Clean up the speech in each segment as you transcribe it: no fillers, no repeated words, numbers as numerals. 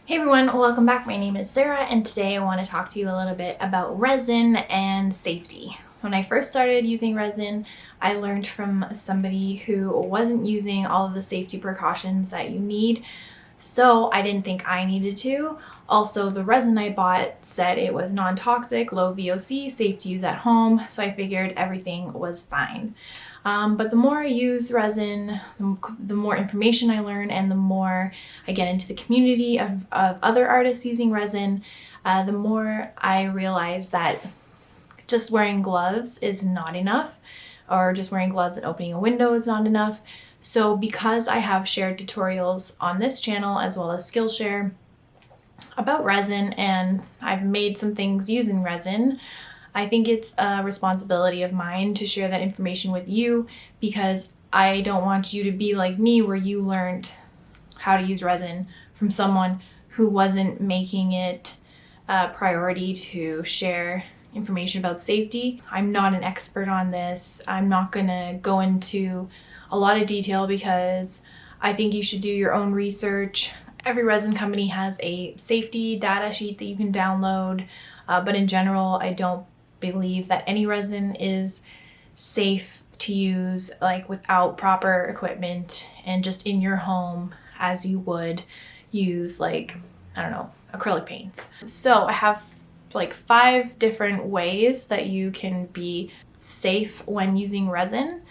Hey everyone, welcome back. My name is Sarah and today I want to talk to you a little bit about resin and safety. When I first started using resin, I learned from somebody who wasn't using all of the safety precautions that you need, so I didn't think I needed to. Also, the resin I bought said it was non-toxic, low VOC, safe to use at home, so I figured everything was fine. But the more I use resin, the more information I learn and the more I get into the community of other artists using resin, the more I realize that just wearing gloves is not enough, or just wearing gloves and opening a window is not enough. So because I have shared tutorials on this channel as well as Skillshare about resin, and I've made some things using resin, I think it's a responsibility of mine to share that information with you, because I don't want you to be like me where you learned how to use resin from someone who wasn't making it a priority to share information about safety. I'm not an expert on this. I'm not gonna go into a lot of detail because I think you should do your own research. Every resin company has a safety data sheet that you can download, but in general, I don't believe that any resin is safe to use like without proper equipment and just in your home as you would use, like, I don't know, acrylic paints. So I have like 5 different ways that you can be safe when using resin.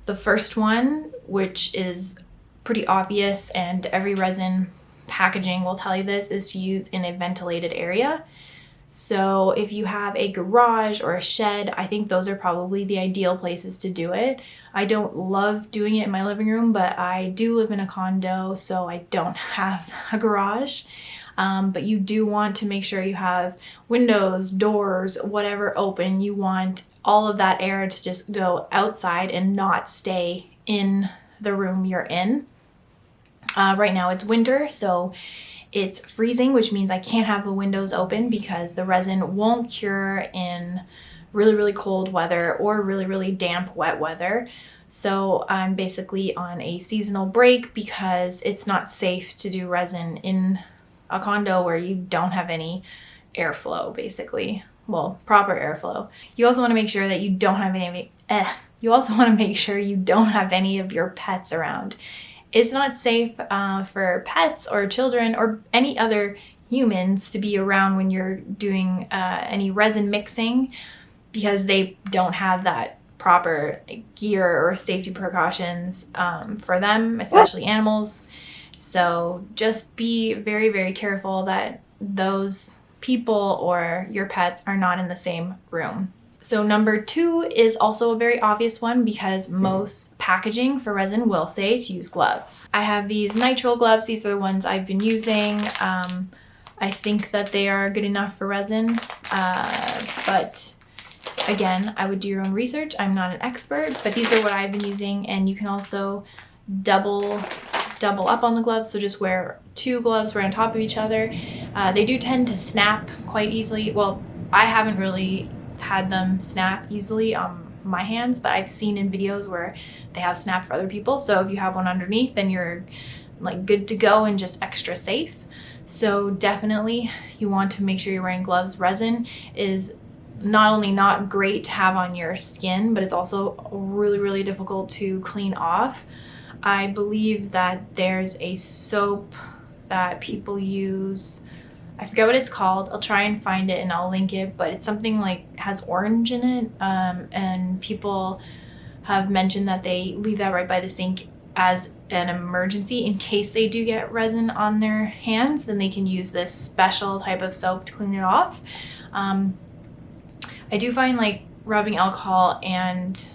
The first one, which is pretty obvious and every resin packaging will tell you this, is to use in a ventilated area. So if you have a garage or a shed, I think those are probably the ideal places to do it. I don't love doing it in my living room, but I do live in a condo, so I don't have a garage. But you do want to make sure you have windows, doors, whatever open. You want all of that air to just go outside and not stay in the room you're in. Right now it's winter, so it's freezing, which means I can't have the windows open because the resin won't cure in really, really cold weather or really, really damp, wet weather. So I'm basically on a seasonal break because it's not safe to do resin in a condo where you don't have any airflow, basically. Well, proper airflow. You also want to make sure that you don't have any of your pets around. It's not safe for pets or children or any other humans to be around when you're doing any resin mixing, because they don't have that proper gear or safety precautions for them, especially animals. So just be very, very careful that those people or your pets are not in the same room. So number 2 is also a very obvious one because most packaging for resin will say to use gloves. I have these nitrile gloves. These are the ones I've been using. I think that they are good enough for resin, but again, I would do your own research. I'm not an expert, but these are what I've been using, and you can also double up on the gloves, so just wear 2 gloves right on top of each other. They do tend to snap quite easily. Well, I haven't really had them snap easily on my hands, but I've seen in videos where they have snapped for other people. So if you have one underneath, then you're like good to go and just extra safe. So definitely you want to make sure you're wearing gloves. Resin is not only not great to have on your skin, but it's also really, really difficult to clean off. I believe that there's a soap that people use. I forget what it's called. I'll try and find it and I'll link it, but it's something like has orange in it. And people have mentioned that they leave that right by the sink as an emergency in case they do get resin on their hands. Then they can use this special type of soap to clean it off. I do find like rubbing alcohol and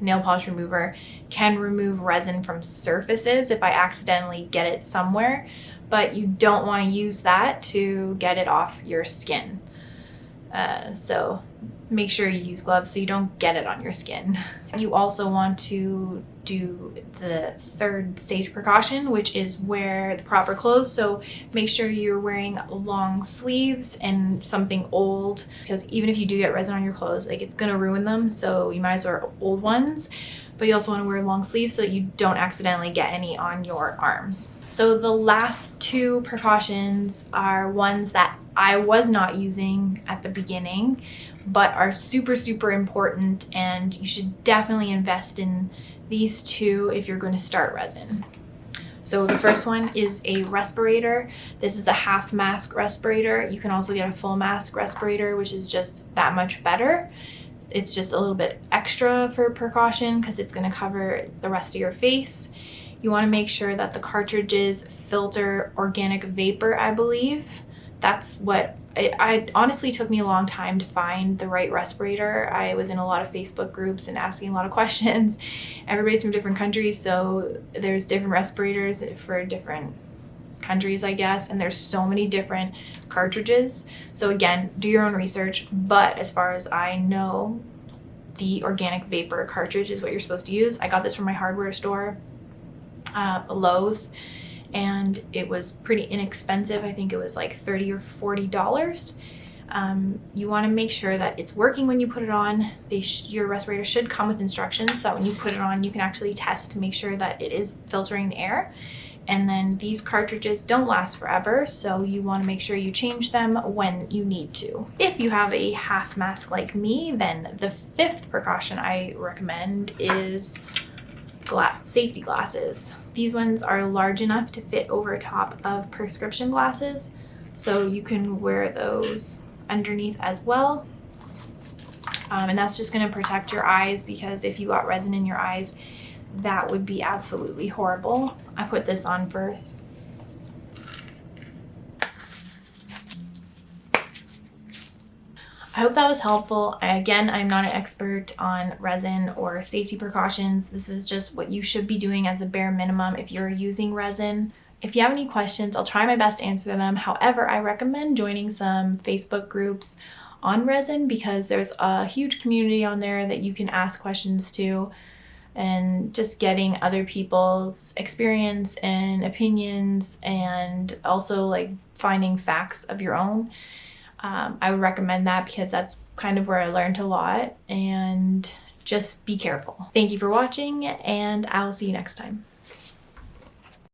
nail polish remover can remove resin from surfaces if I accidentally get it somewhere, but you don't want to use that to get it off your skin. So make sure you use gloves so you don't get it on your skin. You also want to do the 3rd safety precaution, which is wear the proper clothes. So make sure you're wearing long sleeves and something old, because even if you do get resin on your clothes, like, it's gonna ruin them. So you might as well wear old ones, but you also want to wear long sleeves so that you don't accidentally get any on your arms. So the last two precautions are ones that I was not using at the beginning, but are super, super important, and you should definitely invest in these two if you're going to start resin. So the first one is a respirator. This is a half mask respirator. You can also get a full mask respirator, which is just that much better. It's just a little bit extra for precaution because it's going to cover the rest of your face. You want to make sure that the cartridges filter organic vapor, I believe. That's what it honestly took me a long time to find the right respirator. I was in a lot of Facebook groups and asking a lot of questions. Everybody's from different countries, so there's different respirators for different countries, I guess, and there's so many different cartridges. So again, do your own research, but as far as I know, the organic vapor cartridge is what you're supposed to use. I got this from my hardware store, Lowe's, and it was pretty inexpensive. I think it was like $30 or $40. You want to make sure that it's working when you put it on. Your respirator should come with instructions so that when you put it on, you can actually test to make sure that it is filtering the air. And then these cartridges don't last forever, so you want to make sure you change them when you need to. If you have a half mask like me, then the fifth precaution I recommend is safety glasses. These ones are large enough to fit over top of prescription glasses, so you can wear those underneath as well. And that's just going to protect your eyes, because if you got resin in your eyes, that would be absolutely horrible. I put this on first. I hope that was helpful. Again, I'm not an expert on resin or safety precautions. This is just what you should be doing as a bare minimum if you're using resin. If you have any questions, I'll try my best to answer them. However, I recommend joining some Facebook groups on resin, because there's a huge community on there that you can ask questions to, and just getting other people's experience and opinions, and also like finding facts of your own. I would recommend that, because that's kind of where I learned a lot. And just be careful. Thank you for watching, and I will see you next time.